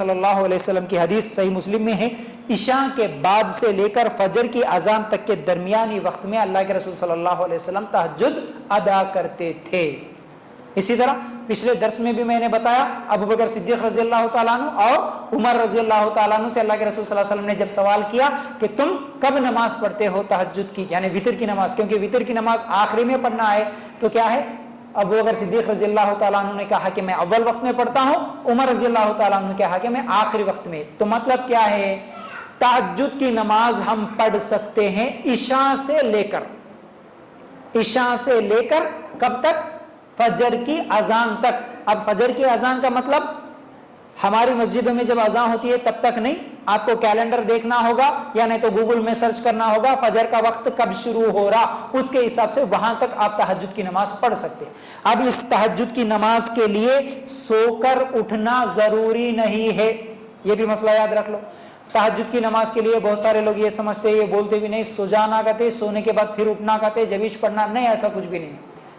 صلی اللہ علیہ وسلم کی حدیث صحیح مسلم میں ہے، عشاء کے بعد سے لے کر فجر کی اذان تک کے درمیانی وقت میں اللہ کے رسول صلی اللہ علیہ وسلم تہجد ادا کرتے تھے۔ اسی طرح پچھلے درس میں بھی میں نے بتایا، ابو بکر صدیق رضی اللہ تعالیٰ عنہ اور عمر رضی اللہ تعالیٰ عنہ سے اللہ کے رسول صلی اللہ علیہ وسلم نے جب سوال کیا کہ تم کب نماز پڑھتے ہو تہجد کی، یعنی وتر کی نماز، کیونکہ وتر کی نماز آخری میں پڑھنا ہے، تو کیا ہے، ابو بکر صدیق رضی اللہ تعالیٰ عنہ نے کہا کہ میں اول وقت میں پڑھتا ہوں، عمر رضی اللہ تعالیٰ عنہ نے کہا کہ میں آخری وقت میں۔ تو مطلب کیا ہے، تہجد کی نماز ہم پڑھ سکتے ہیں عشاء سے لے کر کب تک؟ فجر کی اذان تک۔ اب فجر کی اذان کا مطلب ہماری مسجدوں میں جب اذان ہوتی ہے تب تک نہیں، آپ کو کیلنڈر دیکھنا ہوگا یا نہیں تو گوگل میں سرچ کرنا ہوگا فجر کا وقت کب شروع ہو رہا، اس کے حساب سے وہاں تک آپ تہجد کی نماز پڑھ سکتے ہیں۔ اب اس تہجد کی نماز کے لیے سو کر اٹھنا ضروری نہیں ہے، یہ بھی مسئلہ یاد رکھ لو۔ تہجد کی نماز کے لیے بہت سارے لوگ یہ سمجھتے ہیں، یہ بولتے بھی نہیں، سو جانا کہتے، سونے کے بعد پھر اٹھنا کہتے، جویش پڑھنا، نہیں، ایسا کچھ بھی نہیں،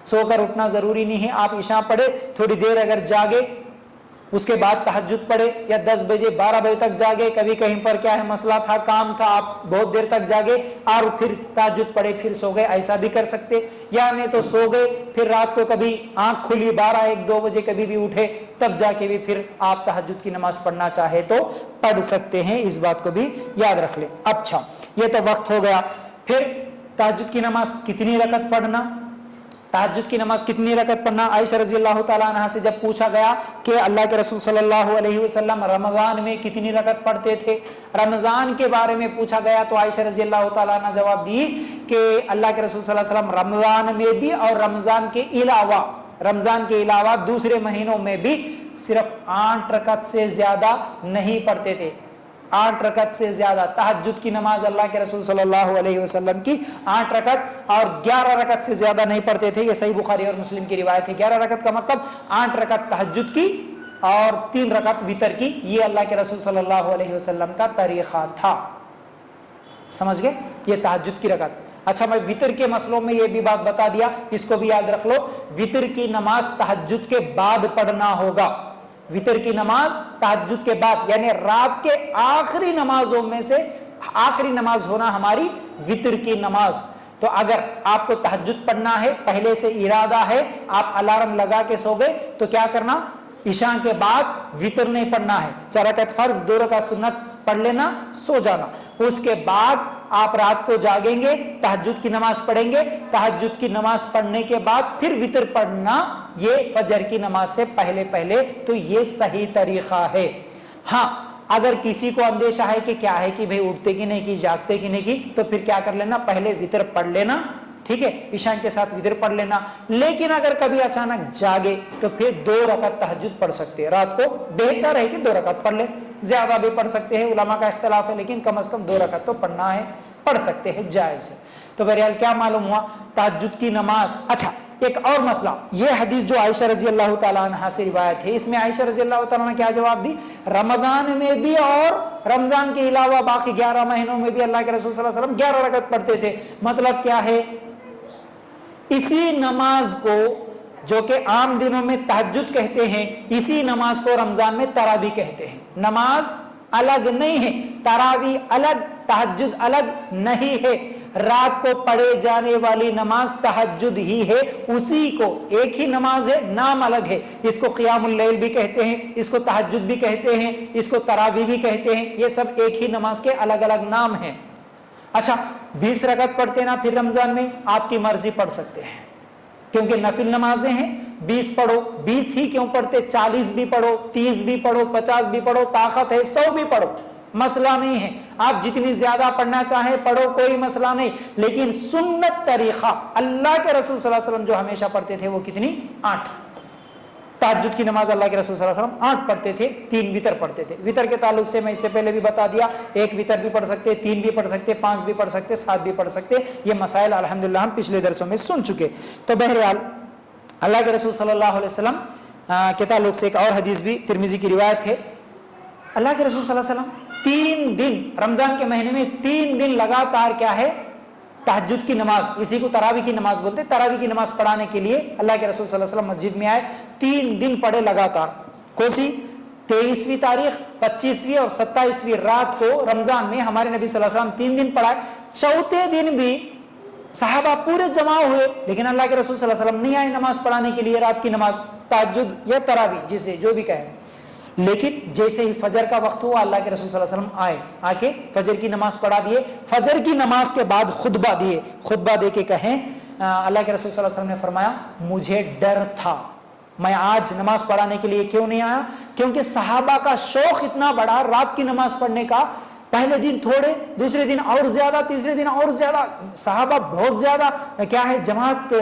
سو کر اٹھنا ضروری نہیں ہے۔ آپ عشاء پڑھے، تھوڑی دیر اگر جاگے، اس کے بعد تہجد پڑھے، یا 10 بجے 12 بجے تک جاگے، کبھی کہیں پر کیا ہے مسئلہ تھا، کام تھا، آپ بہت دیر تک جاگے اور پھر تہجد پڑھے پھر سو گئے، ایسا بھی کر سکتے، یا نہیں تو سو گئے پھر رات کو کبھی آنکھ کھلی 12 1 2 بجے کبھی بھی اٹھے، تب جا کے بھی پھر آپ تہجد کی نماز پڑھنا چاہے تو پڑھ سکتے ہیں، اس بات کو بھی یاد رکھ لیں۔ اچھا، یہ تو وقت ہو گیا۔ پھر تہجد کی نماز کتنی رکعت پڑھنا، تہجد کی نماز کتنی رکعت پڑھنا؟ عائشہ رضی اللہ تعالیٰ عنہا سے جب پوچھا گیا کہ اللہ کے رسول صلی اللہ علیہ وسلم رمضان میں کتنی رکعت پڑھتے تھے، رمضان کے بارے میں پوچھا گیا، تو عائشہ رضی اللہ تعالیٰ عنہ جواب دی کہ اللہ کے رسول صلی اللہ علیہ وسلم رمضان میں بھی اور رمضان کے علاوہ دوسرے مہینوں میں بھی صرف 8 رکعت سے زیادہ نہیں پڑھتے تھے، 8 رکعت سے زیادہ۔ تہجد کی نماز اللہ کے رسول صلی اللہ علیہ وسلم کی 8 رکعت اور 11 رکعت سے زیادہ نہیں پڑھتے تھے، یہ صحیح بخاری اور مسلم کی روایت ہے۔ 11 رکعت کا مطلب 8 رکعت تہجد کی اور 3 رکعت وتر کی، یہ اللہ کے رسول صلی اللہ علیہ وسلم کا طریقہ تھا۔ سمجھ گئے، یہ تہجد کی رکعت۔ اچھا، میں وتر کے مسئلوں میں یہ بھی بات بتا دیا، اس کو بھی یاد رکھ لو، وتر کی نماز تہجد کے بعد پڑھنا ہوگا۔ وتر کی نماز تہجد کے بعد، یعنی رات کے آخری نمازوں میں سے آخری نماز ہونا ہماری وتر کی نماز۔ تو اگر آپ کو تہجد پڑھنا ہے، پہلے سے ارادہ ہے، آپ الارم لگا کے سو گئے، تو کیا کرنا، عشاء کے بعد وتر نہیں پڑھنا ہے، 4 رکعت فرض 2 رکعت سنت پڑھ لینا، سو جانا۔ اس کے بعد آپ رات کو جاگیں گے، تہجد کی نماز پڑھیں گے، تہجد کی نماز پڑھنے کے بعد پھر وتر پڑھنا، یہ فجر کی نماز سے پہلے، تو یہ صحیح طریقہ ہے۔ ہاں، اگر کسی کو اندیشہ ہے کہ کیا ہے کہ بھئی اٹھتے کی نہیں کی، جاگتے کی نہیں کی، تو پھر کیا کر لینا، پہلے وتر پڑھ لینا، ٹھیک ہے، عشاء کے ساتھ وتر پڑھ لینا۔ لیکن اگر کبھی اچانک جاگے تو پھر 2 رکعت تہجد پڑھ سکتے ہیں، رات کو بہتر ہے کہ 2 رکعت پڑھ لیں، زیادہ بھی پڑھ سکتے ہیں، علماء کا اختلاف ہے، لیکن کم از کم 2 رکعت تو پڑھنا ہے، پڑھ سکتے ہیں، جائز ہے۔ تو بہرحال کیا معلوم ہوا، تہجد کی نماز۔ اچھا، ایک اور مسئلہ، یہ حدیث جو عائشہ رضی اللہ تعالیٰ عنہا سے روایت ہے، اس میں عائشہ رضی اللہ تعالیٰ عنہ کیا جواب دی، رمضان میں بھی اور رمضان کے علاوہ باقی 11 مہینوں میں بھی اللہ کے رسول صلی اللہ علیہ وسلم 11 رکعت پڑھتے تھے۔ مطلب کیا ہے، اسی نماز کو جو کہ عام دنوں میں تہجد کہتے ہیں، اسی نماز کو رمضان میں تراویح کہتے ہیں۔ نماز الگ نہیں ہے، تراویح الگ، تہجد الگ نہیں ہے، رات کو پڑھے جانے والی نماز تہجد ہی ہے، اسی کو ایک ہی نماز ہے، نام الگ ہے، اس کو قیام اللیل بھی کہتے ہیں، اس کو تہجد بھی کہتے ہیں، اس کو تراویح بھی کہتے ہیں، یہ سب ایک ہی نماز کے الگ الگ نام ہیں۔ اچھا، 20 رکعت پڑھتے نا پھر رمضان میں، آپ کی مرضی پڑھ سکتے ہیں، کیونکہ نفل نمازیں ہیں، 20 پڑھو، 20 ہی کیوں پڑھتے، 40 بھی پڑھو، 30 بھی پڑھو، 50 بھی پڑھو، طاقت ہے 100 بھی پڑھو، مسئلہ نہیں ہے، آپ جتنی زیادہ پڑھنا چاہیں پڑھو، کوئی مسئلہ نہیں۔ لیکن سنت طریقہ اللہ کے رسول صلی اللہ علیہ وسلم جو ہمیشہ پڑھتے تھے وہ کتنی، 8۔ تہجد کی نماز اللہ کے رسول صلی اللہ علیہ وسلم 8 پڑھتے تھے، 3 وتر پڑھتے تھے۔ وتر کے تعلق سے میں اس سے پہلے بھی بتا دیا، 1 وتر بھی پڑھ سکتے، 3 بھی پڑھ سکتے، 5 بھی پڑھ سکتے، 7 بھی پڑھ سکتے، یہ مسائل الحمدللہ ہم پچھلے درسوں میں سن چکے۔ تو بہرحال اللہ کے رسول صلی اللہ علیہ وسلم کے تعلق سے ایک اور حدیث بھی ترمذی کی روایت ہے، اللہ کے رسول صلی اللہ علیہ وسلم 3 دن رمضان کے مہینے میں 3 دن لگاتار کیا ہے، تہجد کی نماز، اسی کو تراویح کی نماز بولتے، تراویح کی نماز پڑھانے کے لیے اللہ کے رسول صلی اللہ علیہ وسلم مسجد میں آئے، 3 دن پڑھے لگاتار۔ کون سی 23ویں تاریخ، 25ویں اور 27ویں رات کو رمضان میں ہمارے نبی صلی اللہ علیہ وسلم 3 دن پڑھائے. چوتھے دن بھی صحابہ پورے جمع ہوئے، لیکن اللہ کے رسول صلی اللہ علیہ وسلم نہیں آئے نماز پڑھانے کے لیے، رات کی نماز تہجد یا تراویح جسے جو بھی کہیں. لیکن جیسے ہی فجر کا وقت ہوا اللہ کے رسول صلی اللہ علیہ وسلم آئے، آ کے فجر کی نماز پڑھا دیے. فجر کی نماز کے بعد خطبہ دیے، خطبہ دے کے کہیں اللہ کے رسول صلی اللہ علیہ وسلم نے فرمایا مجھے ڈر تھا، میں آج نماز پڑھانے کے لیے کیوں نہیں آیا؟ کیونکہ صحابہ کا شوق اتنا بڑا رات کی نماز پڑھنے کا. پہلے دن تھوڑے، دوسرے دن اور زیادہ، تیسرے دن اور زیادہ. صحابہ بہت زیادہ کیا ہے جماعت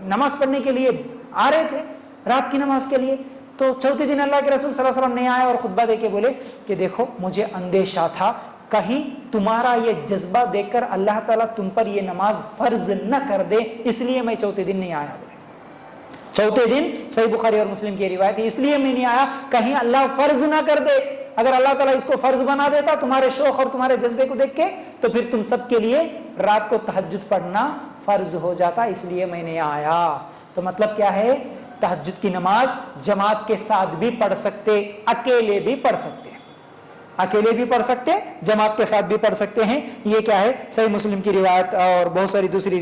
نماز پڑھنے کے لیے آ رہے تھے رات کی نماز کے لیے. تو چوتھے دن اللہ کے رسول صلی اللہ علیہ وسلم نہیں آئے اور خطبہ دے کے بولے کہ دیکھو مجھے اندیشہ تھا کہیں تمہارا یہ جذبہ دیکھ کر اللہ تعالیٰ تم پر یہ نماز فرض نہ کر دے، اس لیے میں چوتھے دن نہیں آیا. چوتھے دن صحیح بخاری اور مسلم کی روایت ہے، اس لیے میں نہیں آیا کہیں اللہ فرض نہ کر دے. اگر اللہ تعالیٰ اس کو فرض بنا دیتا تمہارے شوق اور تمہارے جذبے کو دیکھ کے تو پھر تم سب کے لیے رات کو تہجد پڑھنا فرض ہو جاتا، اس لیے میں نہیں آیا. تو مطلب کیا ہے؟ تہجد کی نماز جماعت کے ساتھ بھی پڑھ سکتے، اکیلے بھی پڑھ سکتے، اکیلے بھی پڑھ سکتے، جماعت کے ساتھ بھی پڑھ سکتے ہیں. یہ کیا ہے؟ صحیح مسلم کی روایت اور بہت ساری دوسری